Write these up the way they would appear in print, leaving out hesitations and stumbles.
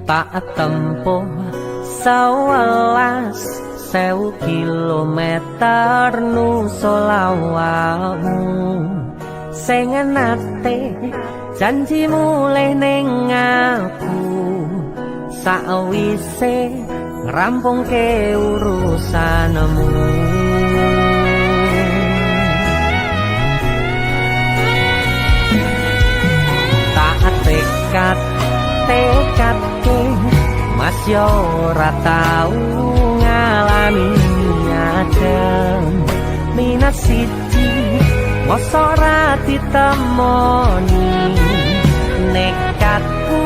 tak tempuh 11.000 kilometer nusolawatmu sing nate janji mulih ning aku sawise ngrampungke urusanmu. Tak tekadke mas yo ora tau ngalami adem minat siji mosok ora ditemoni nekatku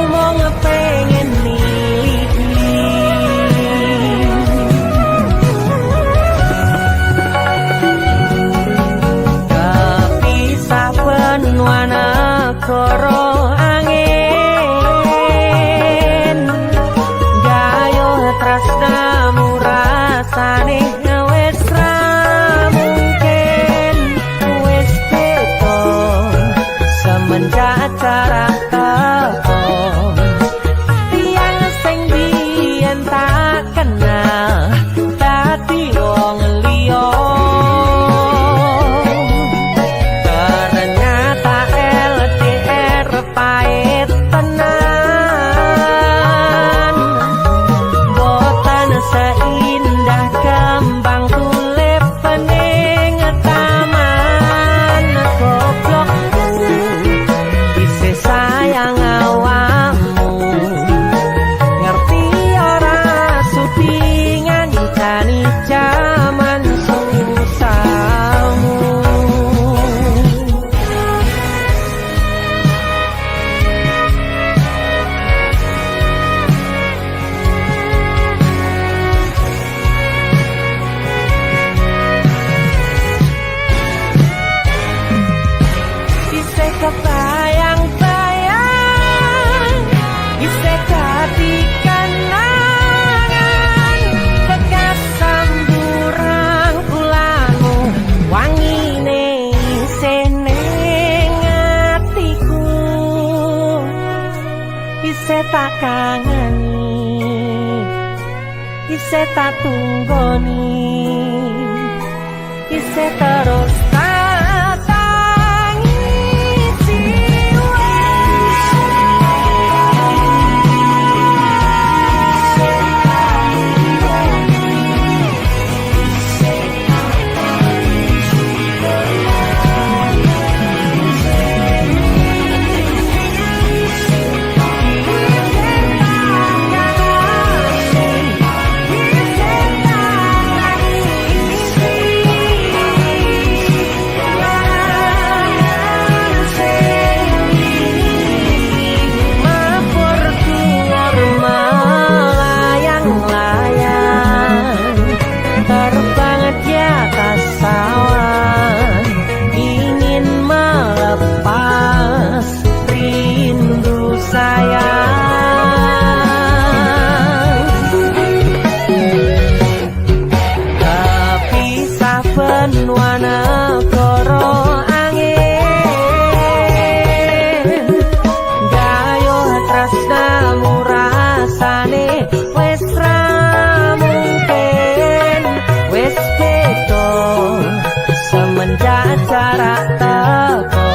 mung pengen milih kepisah benua negara angin gayo tresnamu rasane wis ra mungkin wis beda semenjak jarak teko tiang sing biyen tak kenal dadi wong liya ternyata LDR pahit tenan boten seindah kembang tulip pening taman goblokku isih sayang awakmu ngerti ora sudi ngancani jaman susahmu. Isih kebayang-bayang isih dadi kenangan bekas samburan kulangu wangine isih ning atiku isih tak kangeni isih tak tunggoni isih terus tak tangisi benua negara angin gayo tresnamu rasane wis ra mungkin wis beda semenjak jarak teko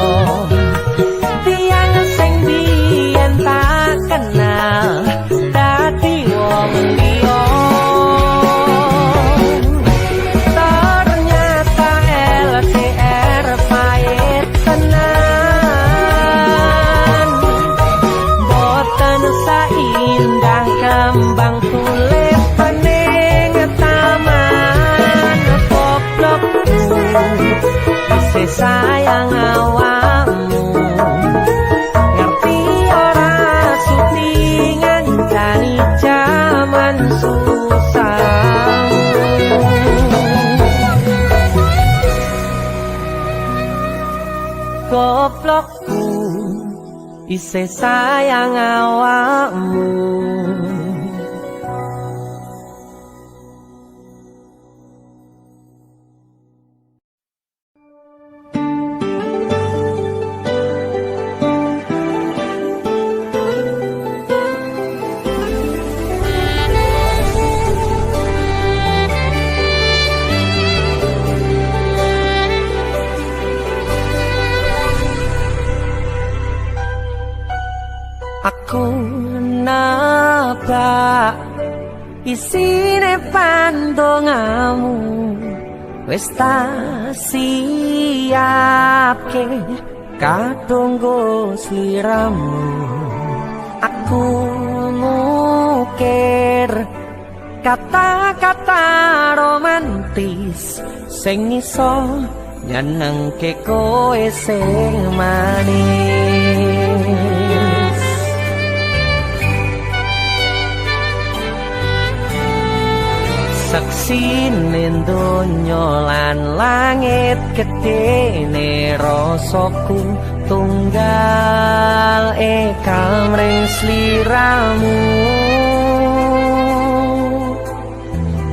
tiang sing biyen tak kenal dadi wong liya kembang tulip pening taman goblokku isih sayang awakmu ngerti ora sudi ngancani jaman susahmu. Goblokku isih sayang awakmu. Aku nebak isine pandongamu wis tak siapke kadunggo sliramu. Aku ngukir kata-kata romantis sing iso nyenengke kowe sing manis. Saksine donya lan langit gedene rasaku tunggal kamring sliramu.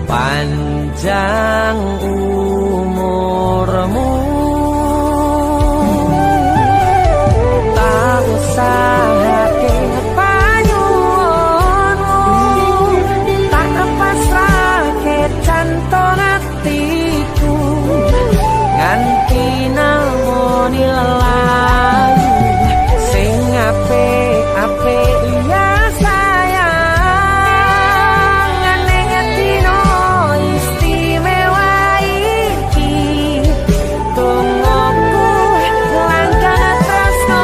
Panjang umurmu tak usahake panyuwunmu, tak pasrahke jantung atiku nganti namoni lelayu sing apik-apik ya sayang. Neng dino istimewa iki tungguku langkah tresno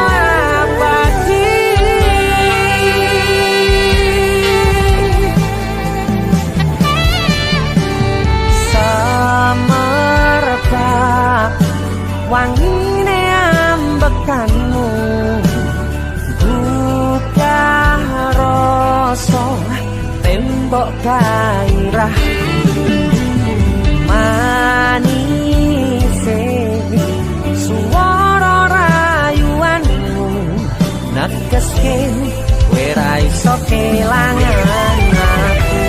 abadi. Semerbak wangine ambekanmu buka rasa tembok gairah manise suara rayuanmu negeske kowe ra iso kelangan aku.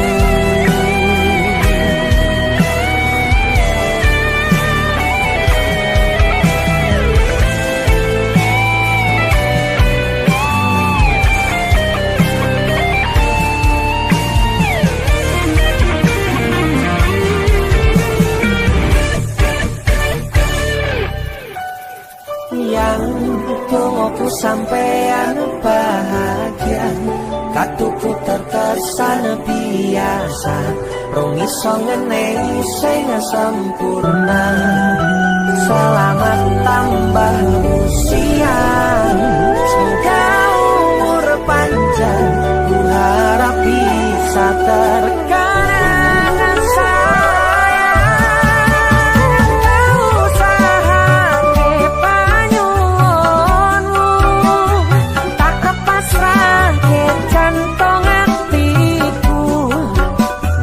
Yang tunggu sampean bahagia, katuku terkesan biasa, rong iso ngeneni sing sempurna. Selamat tambah usia, semoga umur panjang, ku harap bisa terkenang sayang. Kau usahake panyuwunmu, tak kepasrahke jantung atiku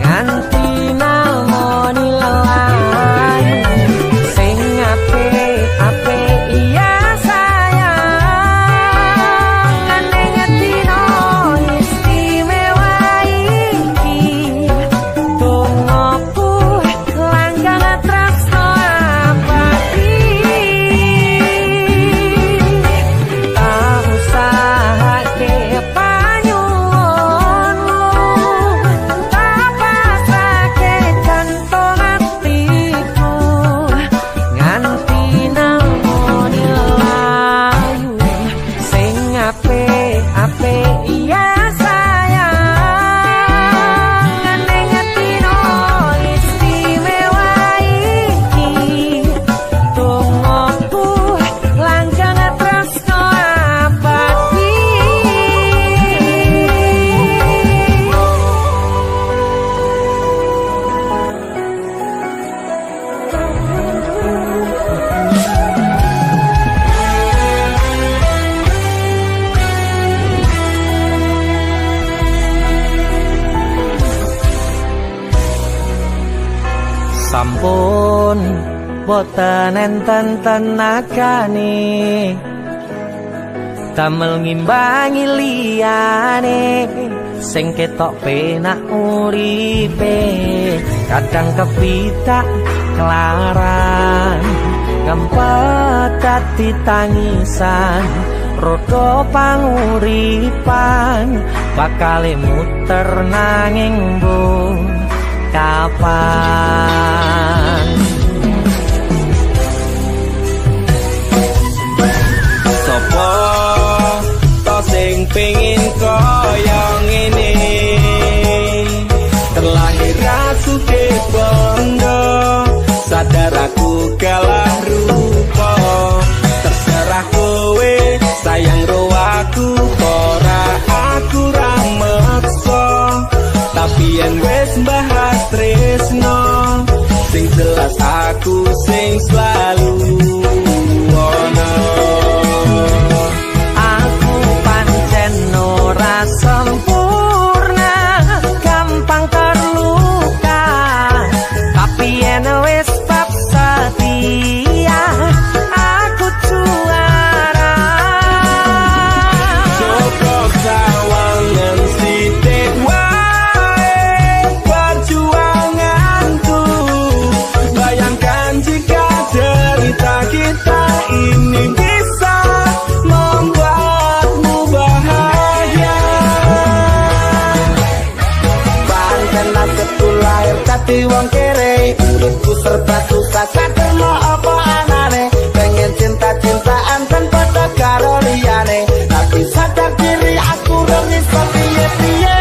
nganti namoni lelayu sing apik-apik ya sayang. Neng dino istimewa iki tungguku langkah tresno abadi. Tak usahake panyuwunmu, tak pasrahke jantung atiku nganti namoni lelayu sing apik-apik ya sayang. Neng dino istimewa iki tungguku langkah tresno abadi. Sampun boten enten tenagane damel ngimbangi liyane sing ketok penak uripe. Kadang kepitak kelaran ngempet dadi tangisan, rodo panguripan bakale muter nanging mbok kapan. Sopo to sing pengin sempurna, gampang terluka, tapi yen wis bab setia aku juara. Cukup sawangan sithik wae perjuanganku. Bayangkan jika cerita kita ini bisa membuatmu bahagia. Pancen nasibku lahir dadi wong kere, uripku serba susah saterno apa anane. Pengen cinta-cintaan dan pada karo liyane, tapi sadar diri aku rong iso piye-piye.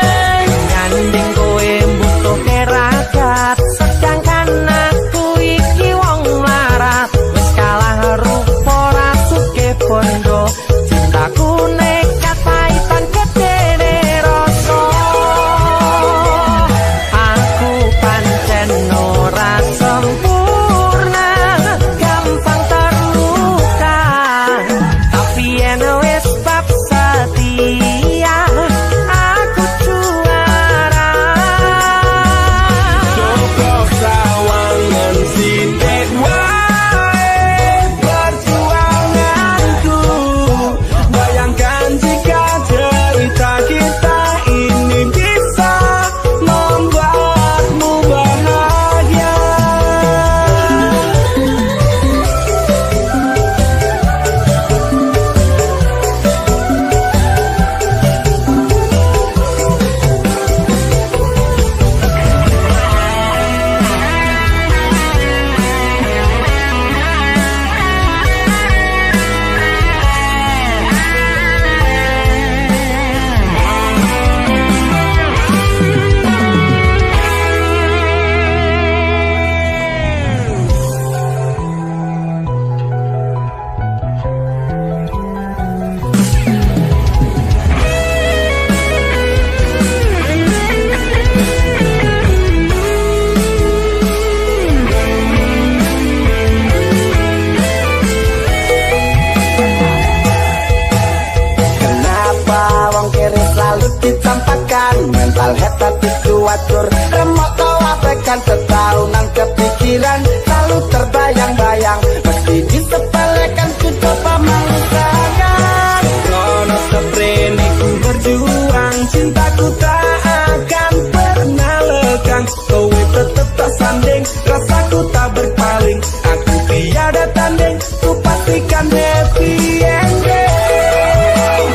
Nyanding kowe mbutuhke ragat, sedangkan aku iki wong larat. Wis kalah rupa rasuke bondo, cintaku nekat paitan gedene rasa. Aku pancen ora sempurna, gampang terluka, tapi yen wis bab setia aku juara. Cukup sawangan sithik wae perjuanganku. Bayangkan jika cerita kita ini bisa membuatmu bahagia. Kenapa wong kiri selalu dicampakkan? Mental head tapi kuatur, remok tau abaikan setaunan kepikiran, selalu terbayang-bayang, mesti disepelekan ku coba melupakan. Krono seprene ku berjuang, cintaku tak akan pernah lekang. Kowe tetep tak sanding, rasaku tak berpaling, aku tiada tanding, ku pastikan happy ending.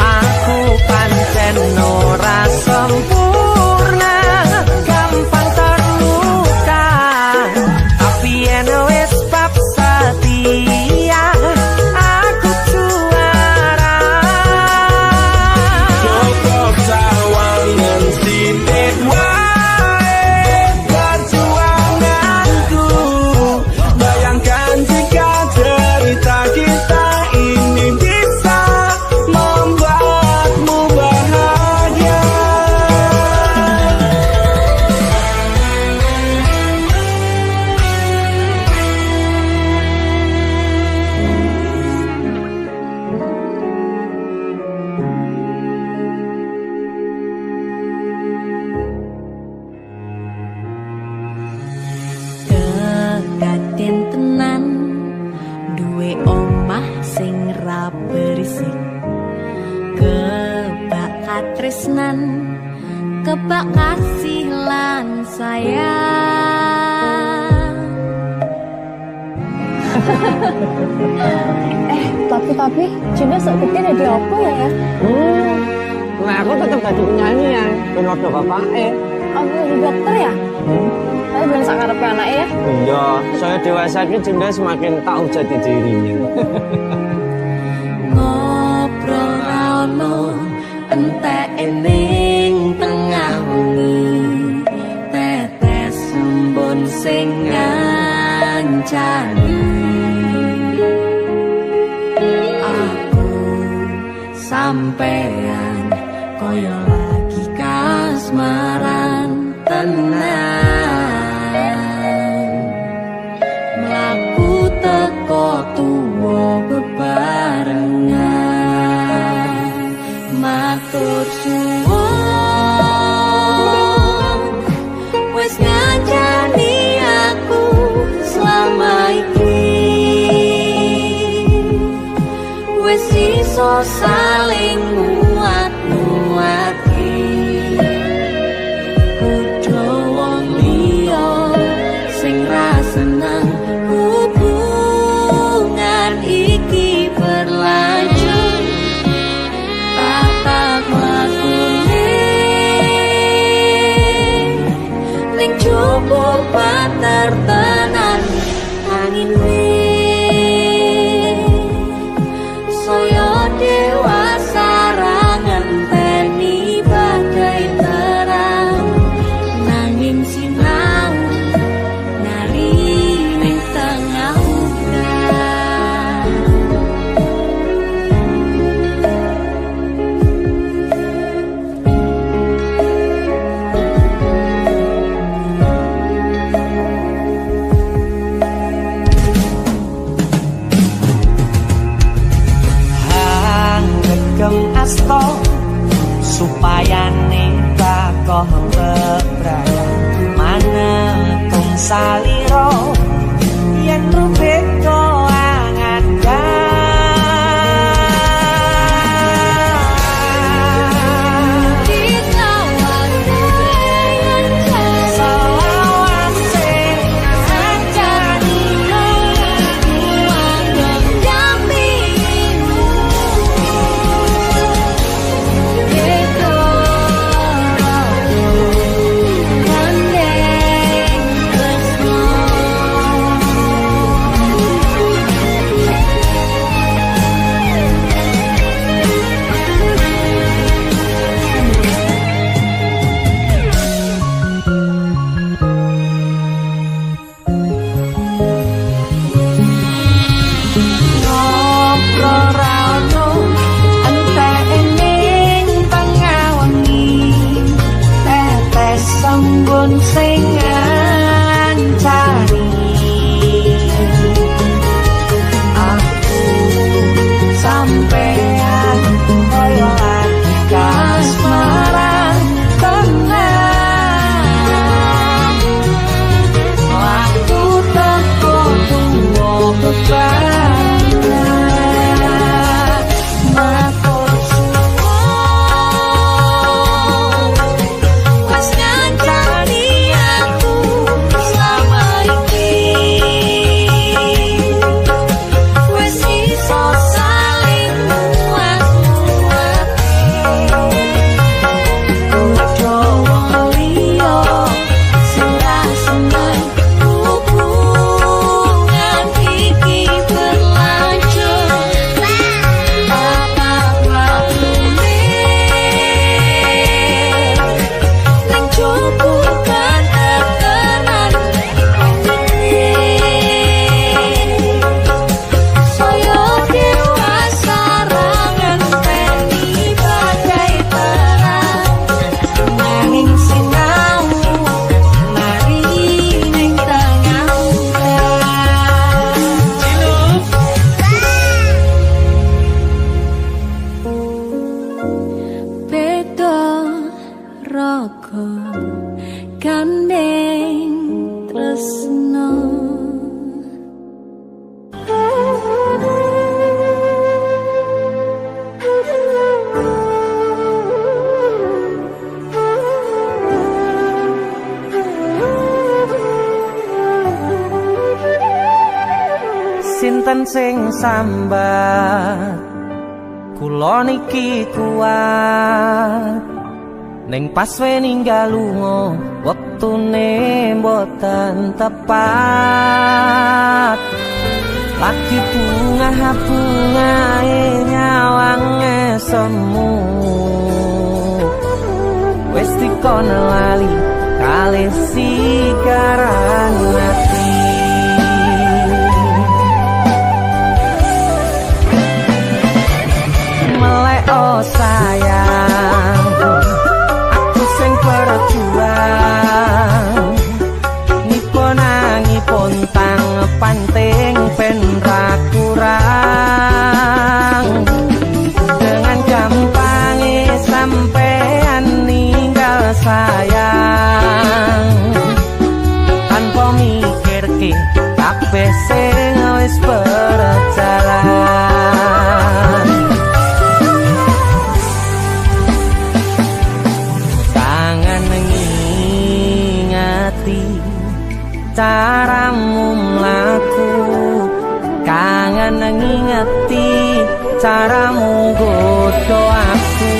Aku pancen ora sempurna, gampang terluka, tapi yen wis bab setia aku juara. Cukup sawangan sithik wae perjuanganku. Bayangkan jika cerita kita ini bisa membuatmu bahagia. Kedaden tenan duwe omah sing ra berisik, kebak katresnan, kebak kasih lan sayang. Tapi Juna sok gede jadi apa ya? Nah, aku tetap jadi penyanyi ya, ben waktu bapaknya. Aku jadi dokter ya? Tapi belum sakarepe anaknya ya? Iya, saya dewasa ini Junda semakin tahu jati dirinya. Ngobrol rano entek ening tengah wengi, tetes embun sing ngancani. Aku sampean koyo lagi kasmaran tenan, mlaku teko tuwa bebarengan, matur suwon wis ngancani aku selama iki wis iso saling muat-muati kudu wong liya sing ra seneng hubungan iki berlanjut tak mlakune ning cukup pater tenan angin saya dewasa ra ngenteni badai terang nanging sinau nari ning tengah udan Gem asto supaya nikah koh bebrayan manetung saliro yen rubek koangan sing ngancani aku sampean koyo lagi kasmaran tenang waktu teko tunggu beban matur suwon wis ngancani aku selama iki wis iso saling muat-muati kudu wong liya sing ra seneng hubungan iki berlanjut apa lakune ning cukup kan tenan saya dewasa ra ngenteni badai terang nanging sinau nari ning tengah beda raga gandeng tresno sinten sing sambat kula niki kuat ning pas ninggal lunga wektune mboten tepat lagi bunga-bungae nyawange semu wis dikono lali kalih sikaran ati melek oh sayang aku sing berjuang nipo nangipun tang panting ben ra kurang dengan gampang sampai caramu mlaku, kangen ngingeti caramu godho aku.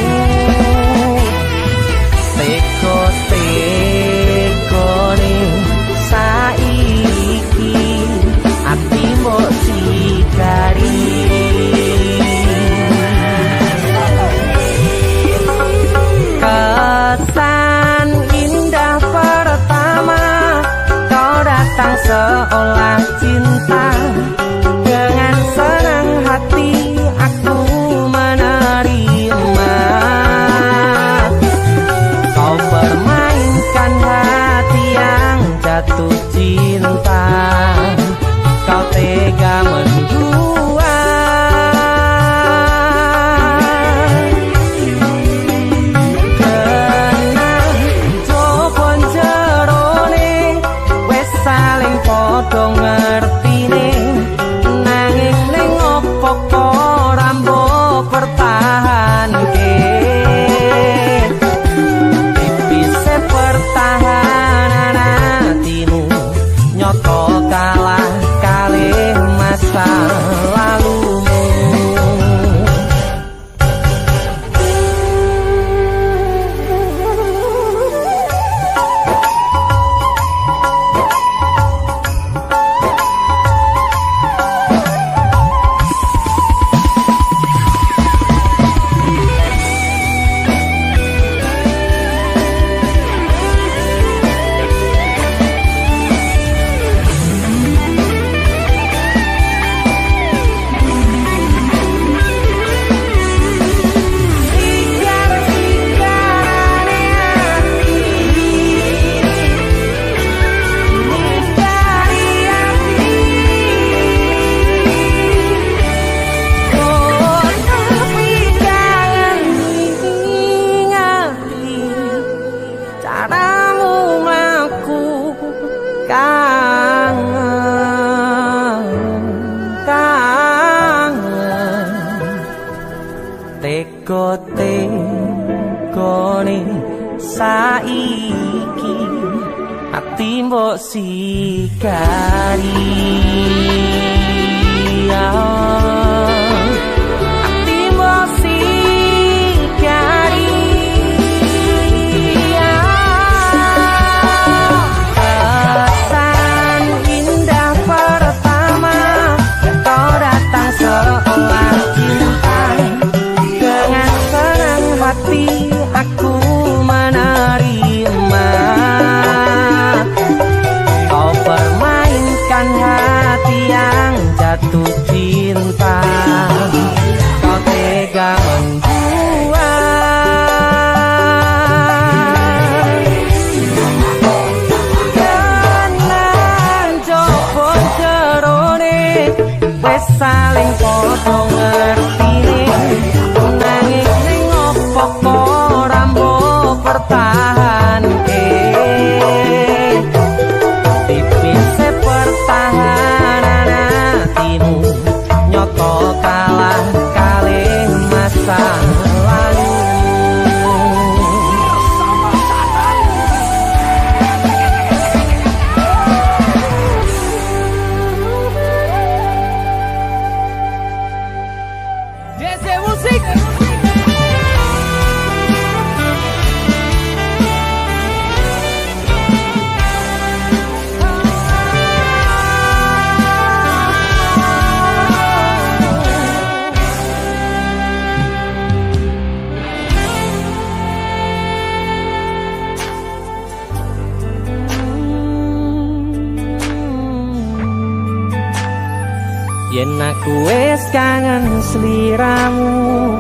Teko-tekone saiki ati mbok sikari. Kesan indah pertama kau datang seolah cinta. Dengan senang hati aku menerima. Kau permainkan hati yang jatuh cinta. Kau tega mendua. Kenang jopon jerone wes saling podo ngertine. Nanging ning opo kok rambo pertahanke. Tipise pertahanan hatimu nyoto kalah kalih masa lalumu. Teko-tekone saiki ati mbok sikari. Ati mbok sikari. Kesan indah pertama kau datang seolah cinta. Dengan senang hati aku menerima. Kau permainkan hati yang jatuh cinta. Kau tega membuat. Kenang jopon jerone wes saling podo ngertine. Nanging ning opo kok rambo pertahanke. Tipise pertahanan hatimu nyoto kalah kalih masa lalu. DC Musik. Yen aku wis kangen sliramu,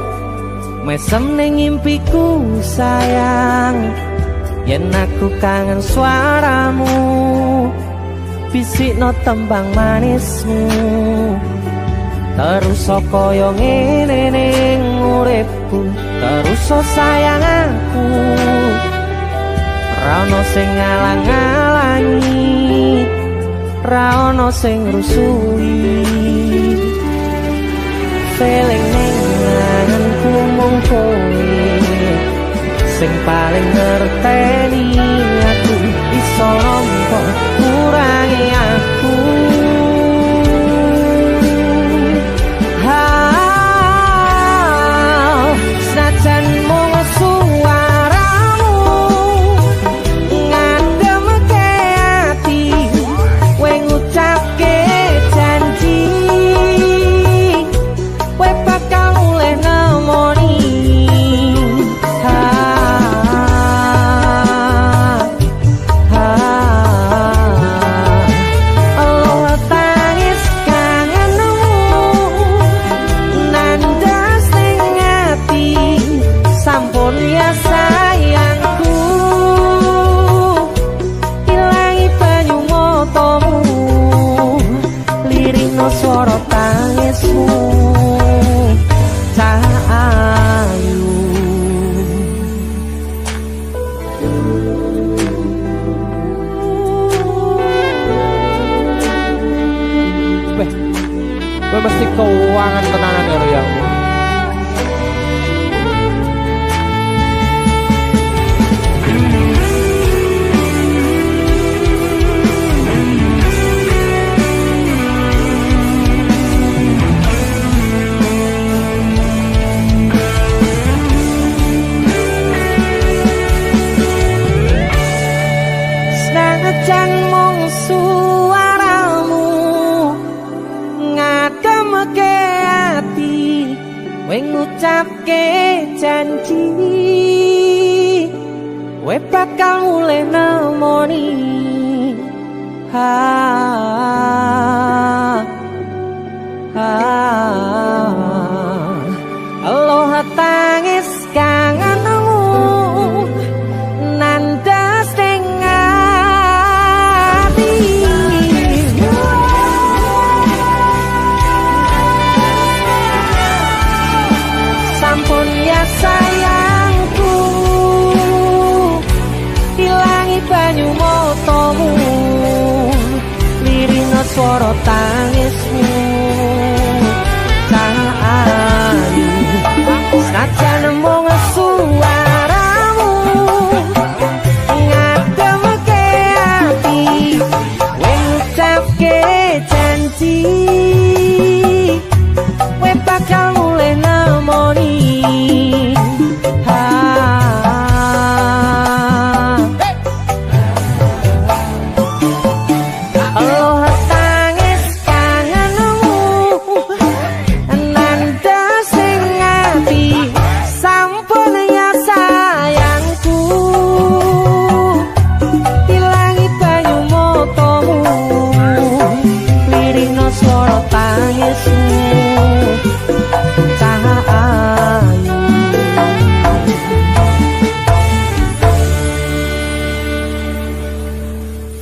mesem ning impiku sayang. Yen aku kangen suaramu, bisikno tembang manismu. Terus kaya ngene ning uripku, terus sayang aku. Ra ono sing ngalang-alangi, ra ono sing rusui. Feeling ning ngangenku mung kowe sing paling ngerteni aku. Iso nampa kurangi janji we bakal mulai nemoni Aloha tangis kangenmu nandas ning ati sampun ya sayangku ilangi banyu motomu lirina swara tangismu ayu senajan mung suaramu ngademke ati ngucapke janji we bakal mulai nemoni Aloha tangis kangenmu nandas ning ati sampun ya sayangku ilangi banyu motomu lirina swara tangismu ayu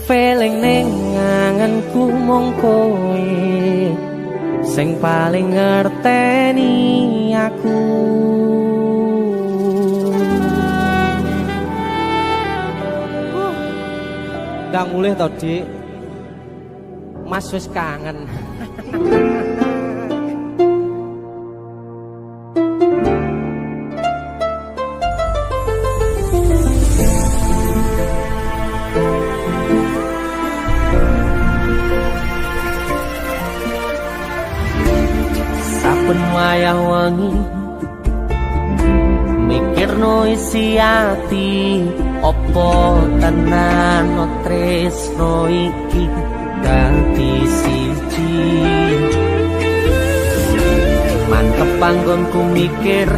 feeling ning anganku mung kowe sing paling ngerteni aku Gak mulih to, Dik. Mas wis kangen. Saben wayah wengi mikirno isi ati opo tenan tresno iki dadi siji mantep panggonku mikir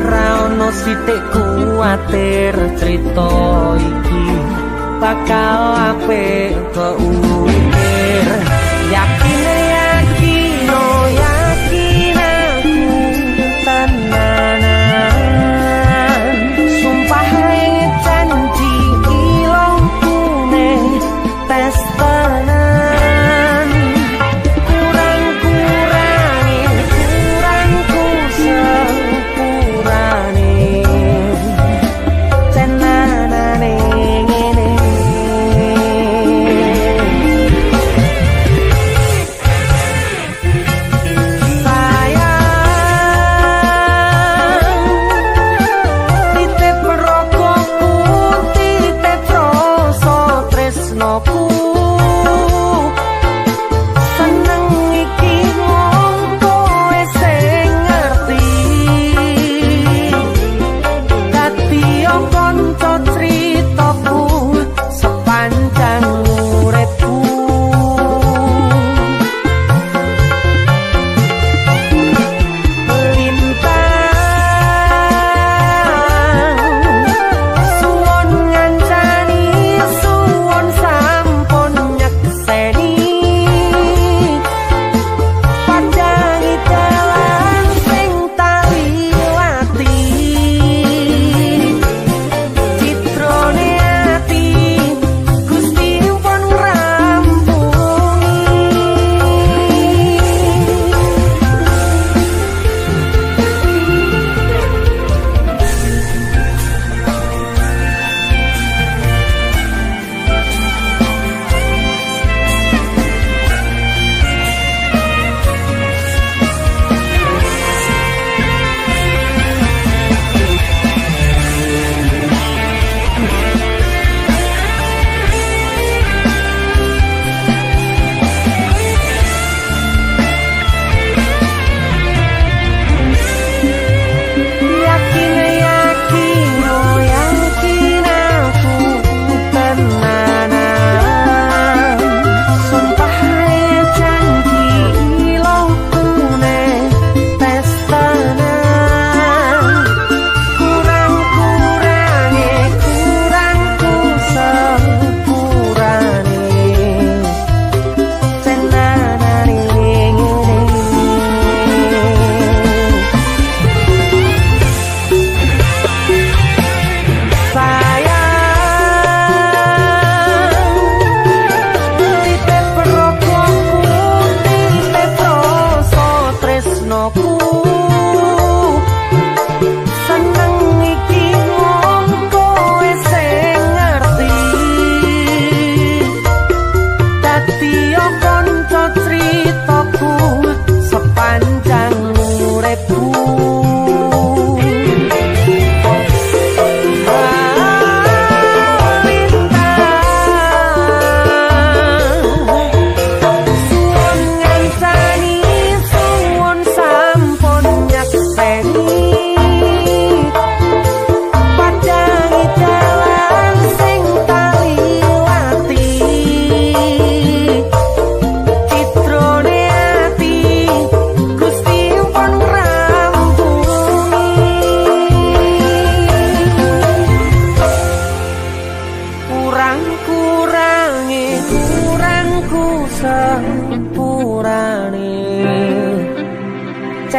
ra ono sithik kuwatir crita iki bakal apik keukir yakin aku tenanan sumpah janji ilongku ning tes tenan kurangku sepurane tenanane ngene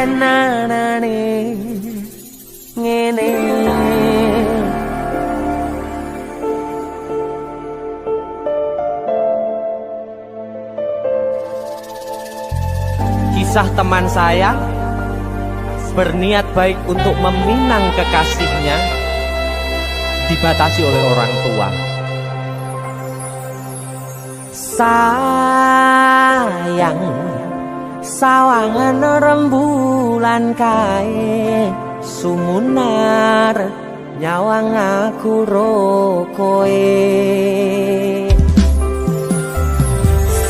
tenanane ngene. Kisah teman saya berniat baik untuk meminang kekasihnya dibatasi oleh orang tua. Sayang, sawangan rembulan kae sumunar nyawang aku rokoe.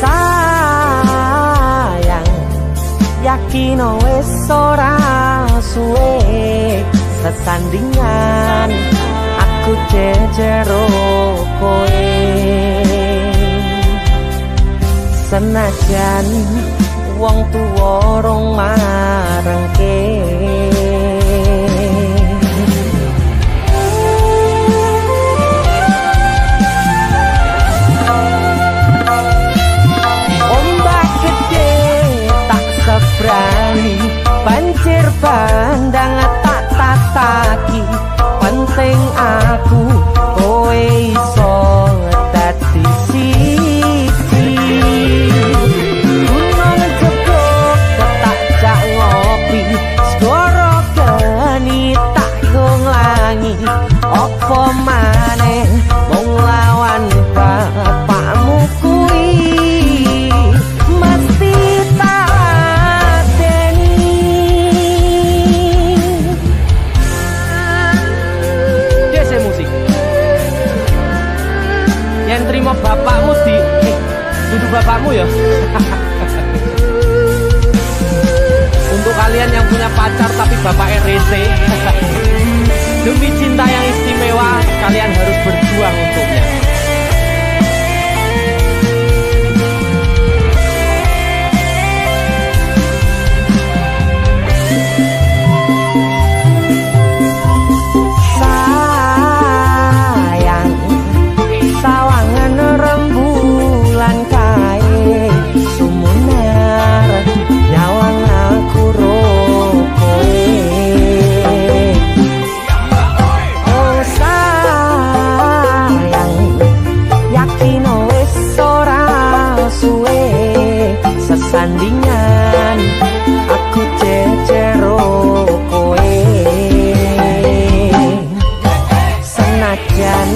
Sayang, yakin wis ora suwe sesandingan aku jejero koe. Senajan wong tuwa rong marengke. Ombak gede tak sebrani, banjir bandang tak tataki. Penting aku kowe iso dadi siji. Gunung jebuk tak jak ngopi, segoro geni tak gonglangi. Apa maneh mung lawan bapakmu kuwi mesti tak adeni. Dese musik yang terima bapakmu di duduk bapakmu ya. Untuk kalian yang punya pacar tapi bapak RC, demi cinta yang istimewa kalian harus berjuang untuknya. Sayang, sawangan rembulan kae sumunar nyawang aku rokoe. Oh sayang, yakin wis ora suwe sesandingan aku jejero koe. Senajan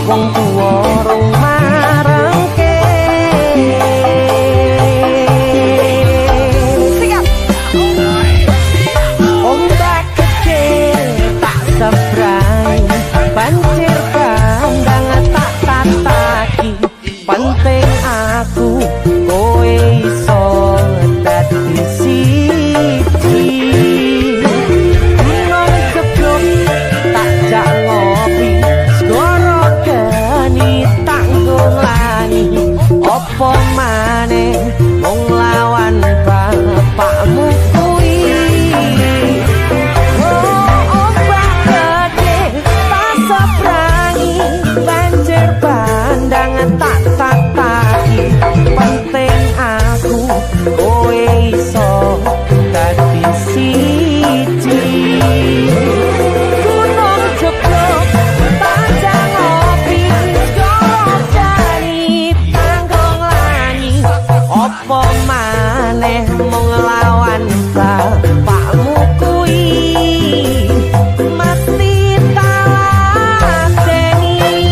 wong tuwa rong marengke. Ombak gede tak sebrang, banjir bandang tak tataki. Penting aku kowe iso dadi siji. Gunung jebuk tak jak ngopi, segoro geni tak nglangi. Apa maneh mung lawan bapakmu kuwi. Ombak gede tak sebrangi, banjir bandang tak tataki. Penting aku kowe iso dadi siji. Gunung jebuk tak jak ngopi, segoro geni tanggung langi. Apa maneh mung lawan bapakmu kuwi mesti tak adeni.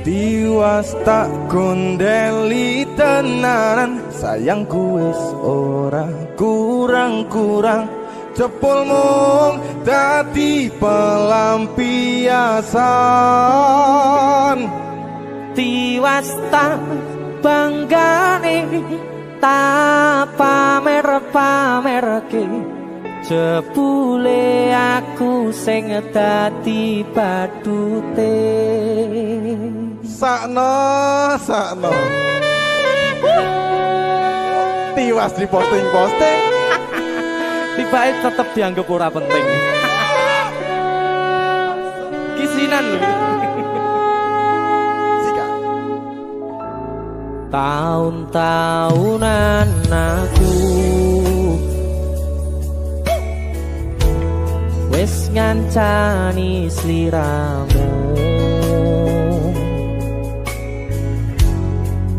Tiwas tak gondeli tenanan, sayangku wis ora kurang-kurang. Cepul mung dadi pelampiasan. Tiwas tak banggane tak pamer-pamerke. Jebule aku sing dadi badute. Sakno tiwas di posting-posting, Tibake tetep dianggap ora penting. Kisinan lho. Sika Tahun-tahunan aku wis ngancani sliramu,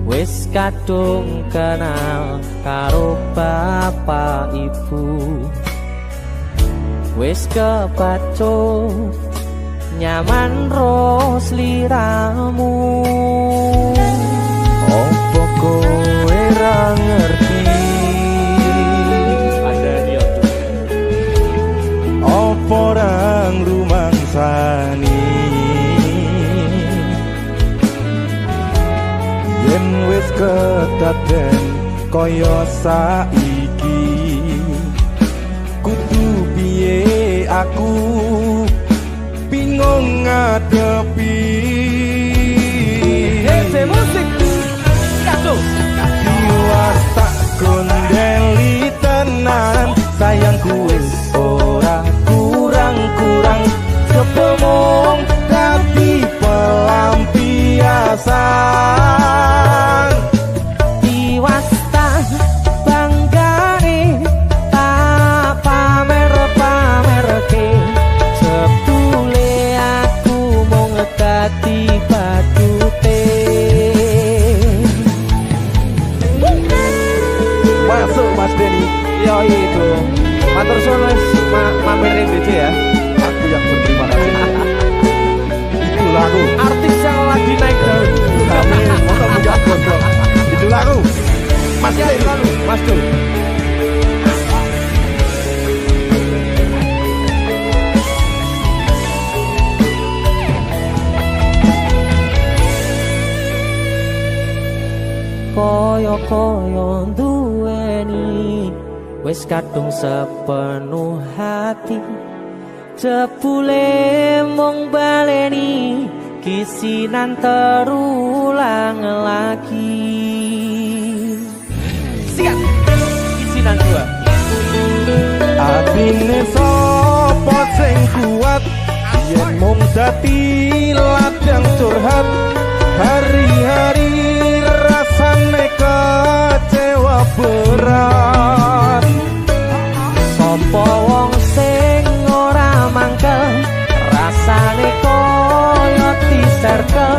wis kadung kenal karo bapak ibu, wis kepacut nyaman ro sliramu. Opo kowe ra ngerti, Ada dia tuh. opo rang rumangsani, yen wis kedaden kaya saiki, kudu piye aku bingung ngadepi. Hei, musik kado. Tiwas tak gondeli tenan, sayangku wis ora kurang-kurang, kepemong dadi pelampiasan. Tiwas tak banggane, tak pamer-pamerke, jebule aku mung dadi badute. Masuk Mas Denny, Yo itu, matur suwun wis mampir ning BC ya. aku yang berterima kasih. Itu lagu, Artis yang lagi naik daun. kami untuk menjawab gondrong. Itu lagu, Mas Ya, Denny. lalu, Mas Dul. Koyo-koyo duweni wis kadung sepenuh hati, jebule mung baleni kisinan terulang lagi. Siap, kisinan dua. Atine sapa sing kuat, yen mung dadi ladang curhat, hari-hari rasane kecewa berat. Sopo wong sing ora mangkel, rasane koyo diserkel,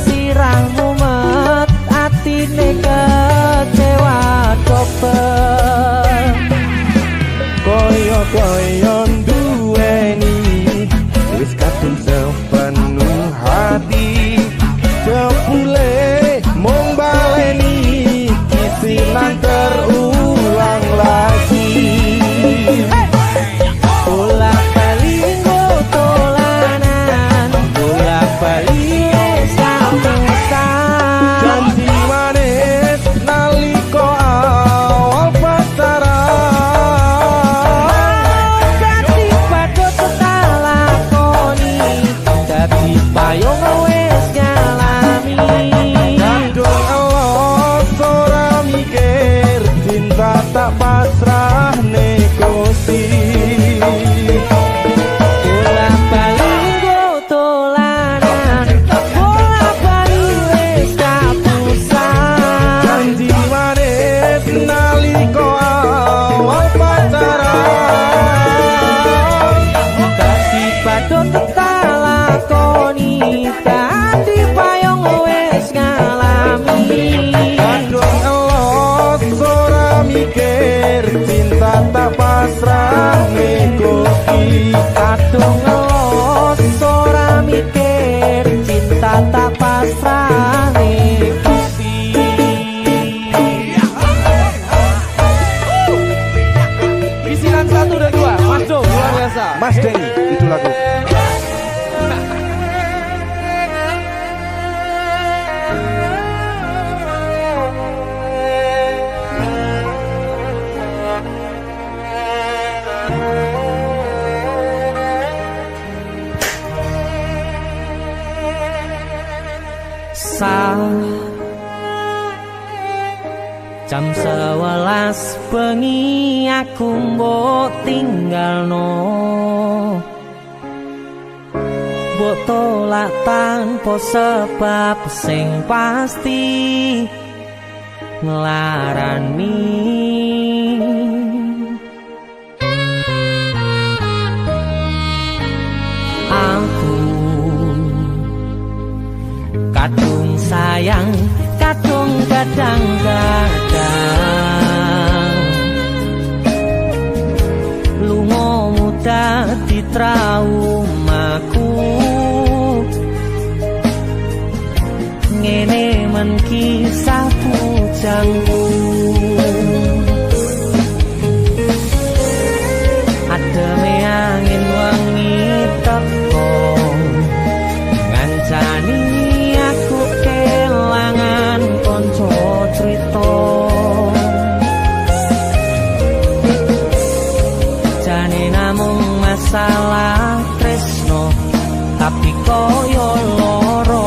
sirahmu met atine kecewa dobel. Koyo-koyo duweni wis kadung sepenuh hati, jebule mung baleni kisinan terulang lagi. Bolak-balik tolanan, bolak-balik samusan. Janji manis nalika awal pacaran, Dadi padha tak lakoni, dadi payung wis ngalami. kadung elos ora mikir, cinta tak pasrah negosi. Bolak-balik tolanan, bolak-balik wis kapusan. Janji manis nalika awal pacaran, Dadi padha tak lakoni, dadi payung wis ngalami. kadung elos ora mikir, cinta tak pasrah negosi. Kadung ngelos ora mikir, cinta tak pasrah negosi. Kisinan 1 dan 2, Mas Do, luar biasa. Mas Denny, itu lagu. Jam 11 bengi aku mbok tinggalno, mbok tolak tanpa sebab sing pasti. nglarani aku kadung sayang kadung kadang-kadang lunga muda di traumaku ngene men kisah bujangku ademe angin wangi teko ngancani aku kelangan konco crita jane namung masalah tresno tapi koyo loro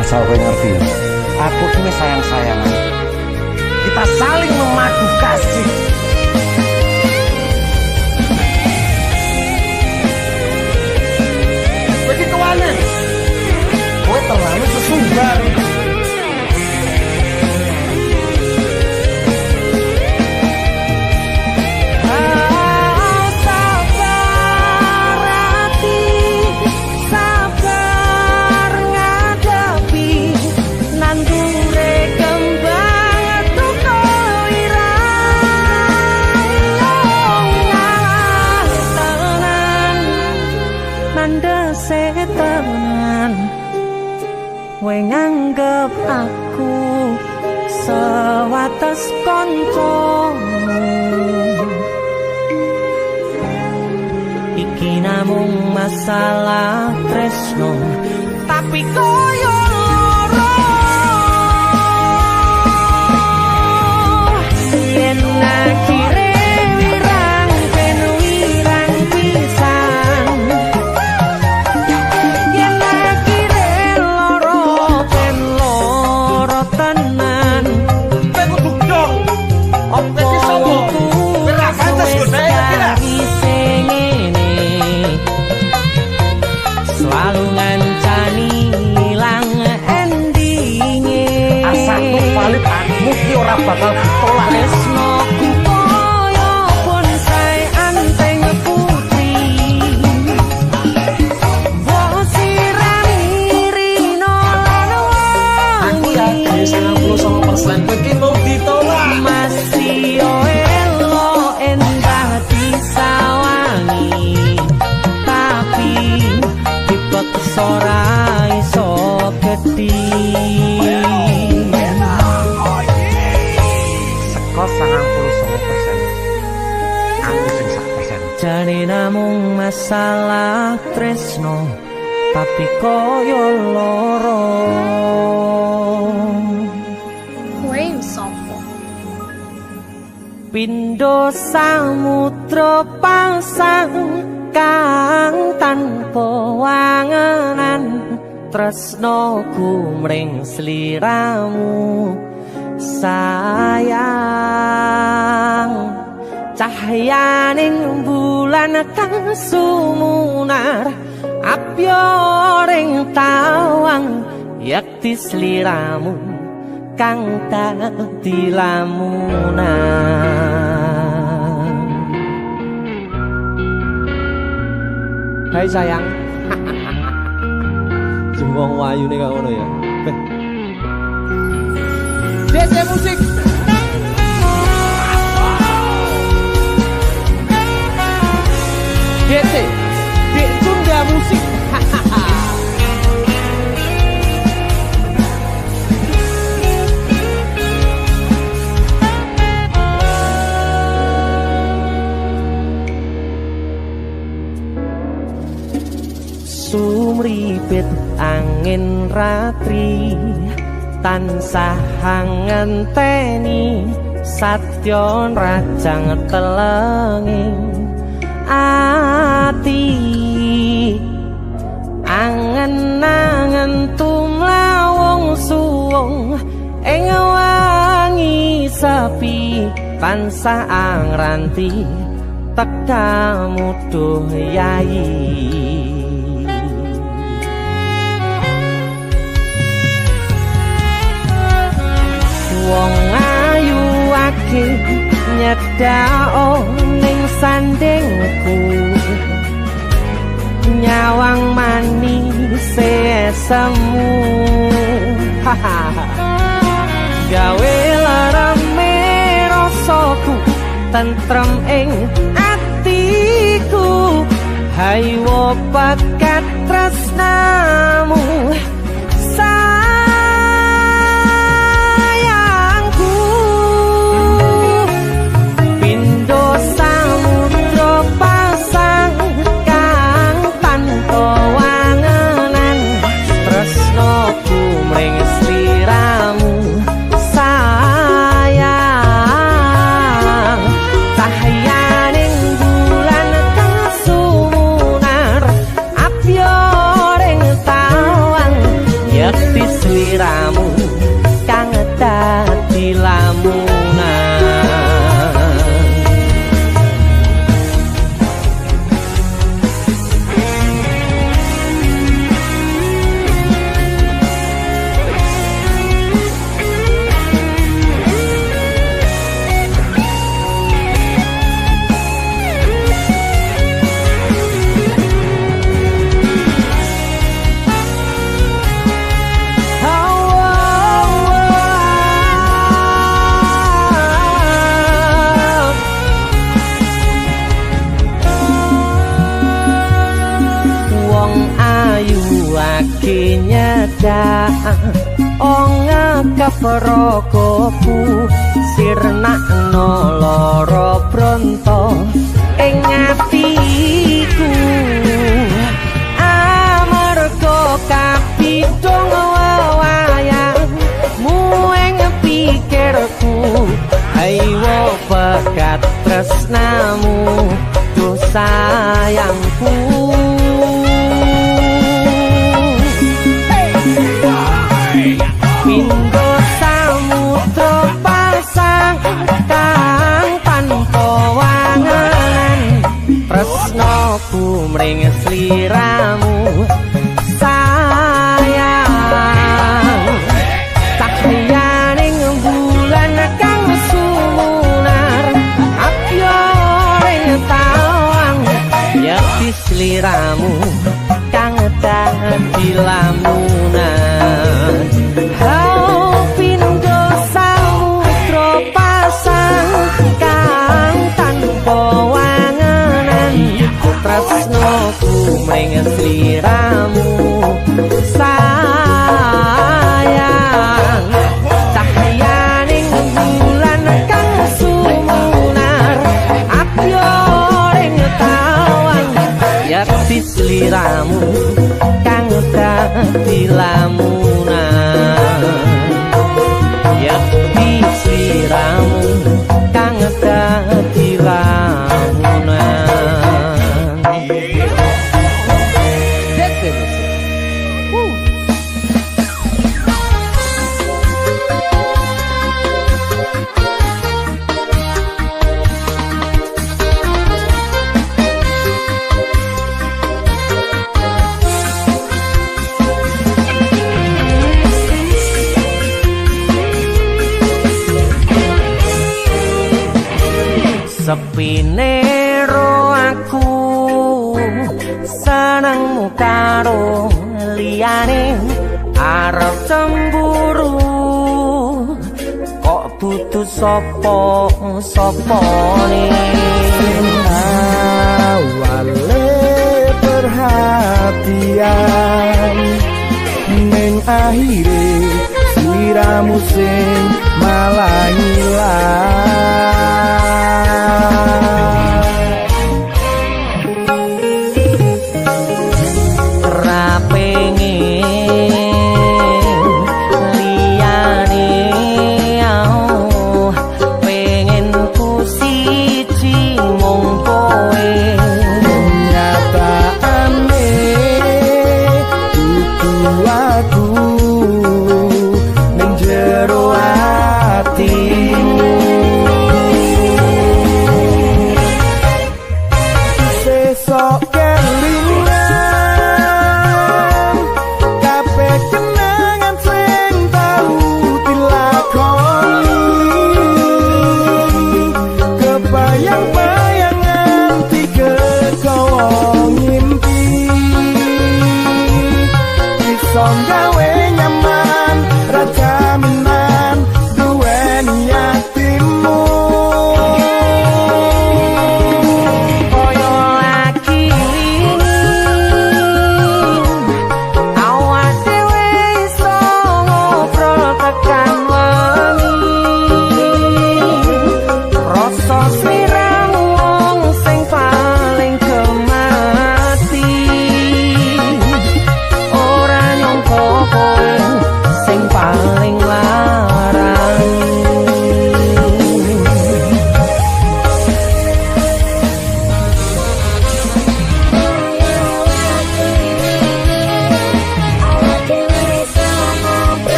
Asal kowe ngerti ya, aku ini sayang-sayangan. Kita saling memadu kasih. Begitu aneh, kowe terlalu sesumbar. Kowe nganggep aku sewates kancamu iki namung masalah tresno tapi koyo loro yen akhire wirang ben wirang pisan yen akhire loro ben loro tenan Kowe kudu dong. Opo iki sapa? Ora pantes kok saya selalu ngancani ilang endinge Asakku valid aku ki ora bakal ditolak. tresnoku koyo bonsai anteng putri mbok sirami rino lan Aku yakin 99% kowe iki mau ditolak. masih elo endah disawangi tapi dipaksa ora iso gedhi Seko 99%. Aku sing 100%. jane namung masalah tresno tapi koyo loro Kowe sopo? Pindho samudra pasang kang tanpa wangenan tresnoku mring sliramu sayang cahyaning bulan kang sumunar apyoring tawang yakti sliramu kang dadi lamunan Hai sayang. Jembong wayu nih kau ngono ya. DC Musik. DC Dek Sunda Musik. Sumripit angin ratri tansah ngenteni satyon rajang telenging ati angen-angen tumlawung suwung ing wangi sepi tansah angranti tekamu duh yayi. Wong ayu ake nyedao ning sandingku nyawang manis semu gawe larame rasaku tentrem ing atiku haywo pakat tresnamu Prokoku sirnakno lara bronto ing atiku amarga kapidhong wayangmu ing pikirku haywo pekat tresnamu duh sayangku. Pindho samudra pasang kang tanpa wangenan tresnaku mring sliramu sayang cahyaning bulan kang sumunar apyoring tawang yakti sliramu kang dadi lamunan. Pindho samudra pasang kang tanpa wangenan tresnaku mring sliramu sayang cahyaning bulan kang sumunar apyoring tawang yakti sliramu kang dadi lamunan yakti sliramu kang dadi lamunan. Sepine ro aku senengmu karo liyane arep cemburu kok butuh sapa-sapane awale perhatian ning akhire siramu sing malah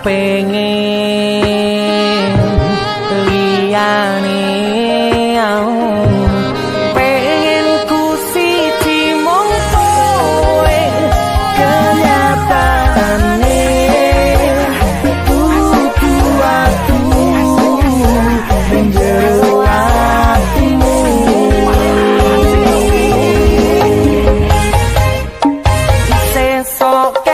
pengen liyane pengen ku siji mung kowe kenyataane kudu aku menjero atimu sesok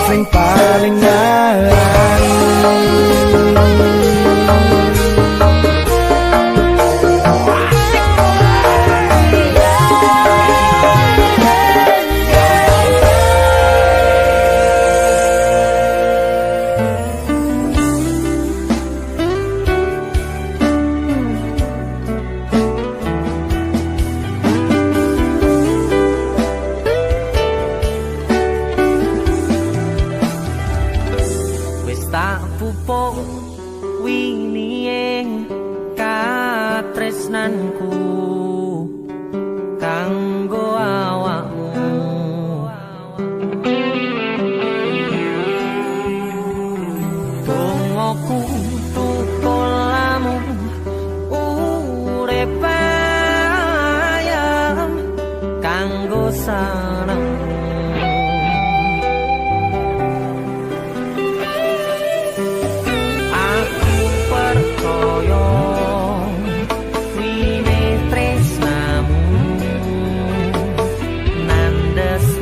sing paling ngarang tak pupuk winiyeng katresnanku kanggo awakmu dongoku tukulamu urip ayam kanggo seneng the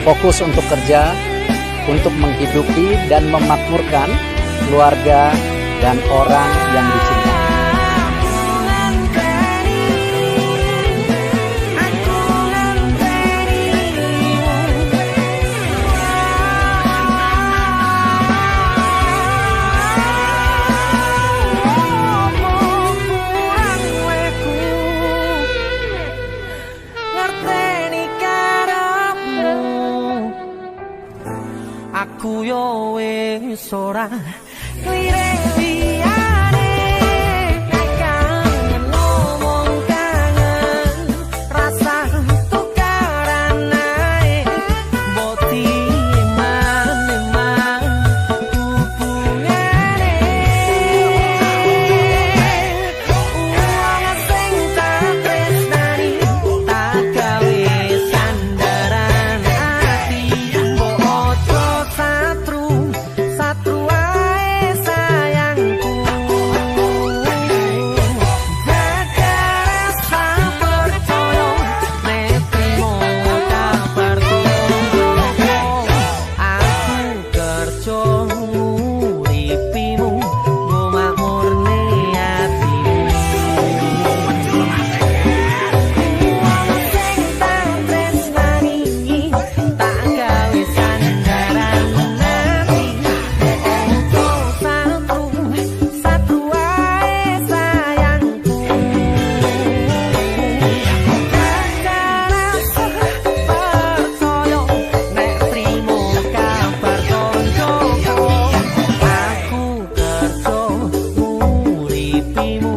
fokus untuk kerja, untuk menghidupi dan memakmurkan keluarga dan orang yang dicintai. Aku yo wis ora lirik liyane, kangen ngomong kangen, rasa tukaran ae, boti man hubungane, uang sing tak tresnani, tak gawe sandaran ati, mbok ojo satru ae sayangku, jaga rasa percaya nek trimo kabar turu, aku kerja nguripimu nggo makmurne atimu, sing tak tresnani tak gawe sandaran ati, satru ae sayangku, jaga rasa percaya nek trimo kabar koncoku, aku kerja nguripimu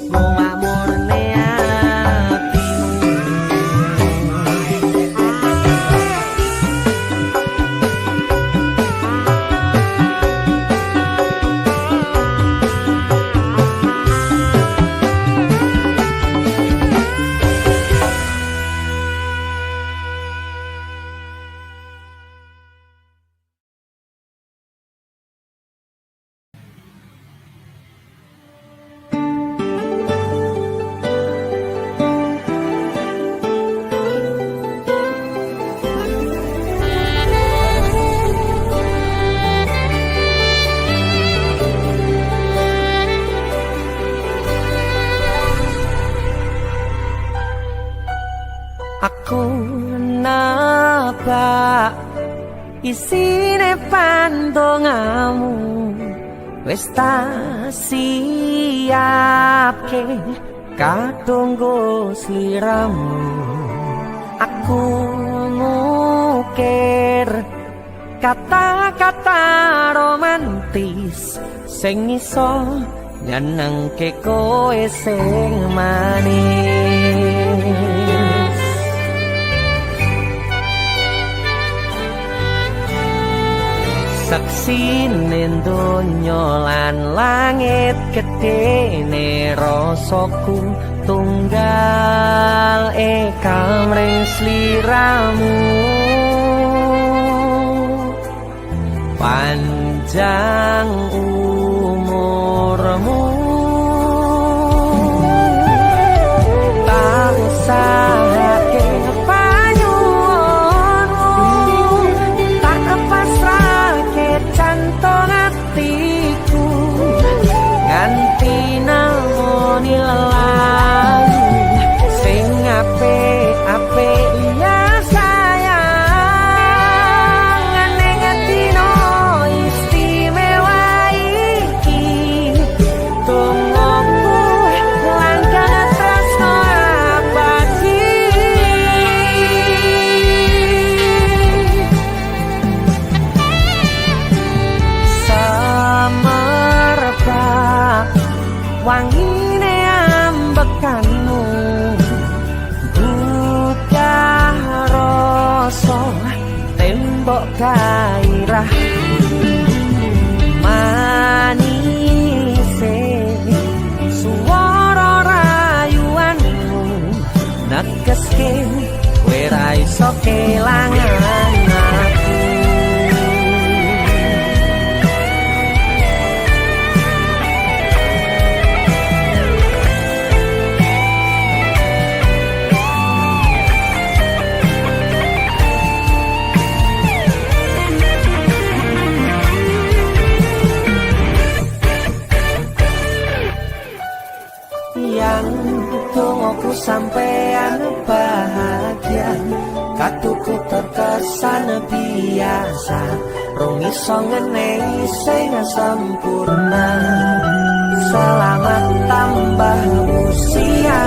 nggo makmurne atimu. Aku nabak isine pandongamu, wis tak siapke kadunggo sliramu. Aku ngukir kata-kata romantis sing iso nyenengke kowe sing manis. Saksine donya lan langit gedene rasaku tunggal kamring sliramu, panjang umurmu, tak usahake panyuwunmu, tak pasrahke jantung atiku, nganti namoni lelalu sing apik-apik ya sayang, ning dino istimewa iki tungguku langkah tresno abadi. Semerbak wangine ambekanmu, buka rasa tembok gairah, manise suara rayuanmu negeske kowe ra iso kelangan aku. Dongoku sampean bahagia, katuku terkesan biasa, rong iso ngenehi sing sempurna. Selamat tambah usia.